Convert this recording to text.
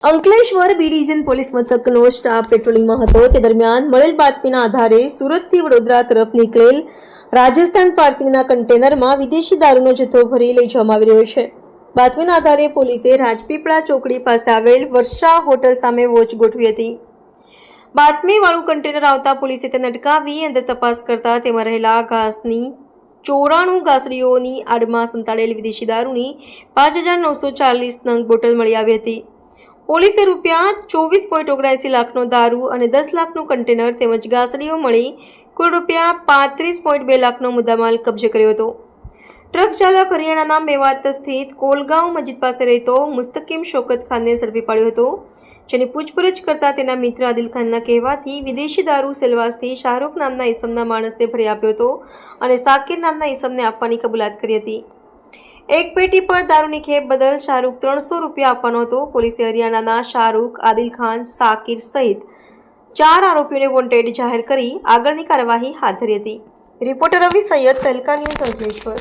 Ankleshwar B division police મથકનો staff પેટ્રોલિંગમાં હતો તે દરમિયાન મળેલ બાતમીના આધારે સુરતથી વડોદરા તરફ નીકળેલ રાજસ્થાન પાર્સિંગના કન્ટેનરમાં વિદેશી દારૂનો જથ્થો ભરી લઈ જવામાં આવી રહ્યો છે। બાતમીના આધારે પોલીસે રાજપીપળા ચોકડી પાસે આવેલ વર્ષા હોટલ સામે વોચ ગોઠવી હતી। બાતમીવાળું કન્ટેનર આવતા પોલીસે તેને અટકાવી અંદર તપાસ કરતા તેમાં રહેલા ઘાસની 94 ગાસડીઓની આડમાં સંતાડેલ વિદેશી દારૂની 5940 નંગ બોટલ મળી આવી હતી। પોલીસે રૂપિયા 24.79 લાખનો દારૂ અને 10 લાખનું કન્ટેનર તેમજ ગાસડીઓ મળી કુલ રૂપિયા 35.2 લાખનો મુદ્દામાલ કબજે કર્યો હતો। ટ્રક ચાલક હરિયાણાના મેવાત સ્થિત કોલગાંવ મસ્જિદ પાસે રહેતો મુસ્તકીમ શોકત ખાનને ઝડપી પાડ્યો હતો, જેની પૂછપરછ કરતા તેના મિત્ર આદિલ ખાનના કહેવાથી વિદેશી દારૂ સેલવાસથી શાહરૂખ નામના ઈસમના માણસને ભરી આપ્યો હતો અને સાકિર નામના ઈસમને આપવાની કબૂલાત કરી હતી। એક પેટી પર દારૂની ખેપ બદલ શાહરૂખ 300 રૂપિયા આપવાનો હતો। પોલીસે હરિયાણાના શાહરૂખ, આદિલ ખાન, સાકિર સહિત 4 આરોપીઓને વોન્ટેડ જાહેર કરી આગળની કાર્યવાહી હાથ ધરી હતી। રિપોર્ટર રવિ સૈયદ, તહેલકા ન્યૂઝ, અંકલેશ્વર।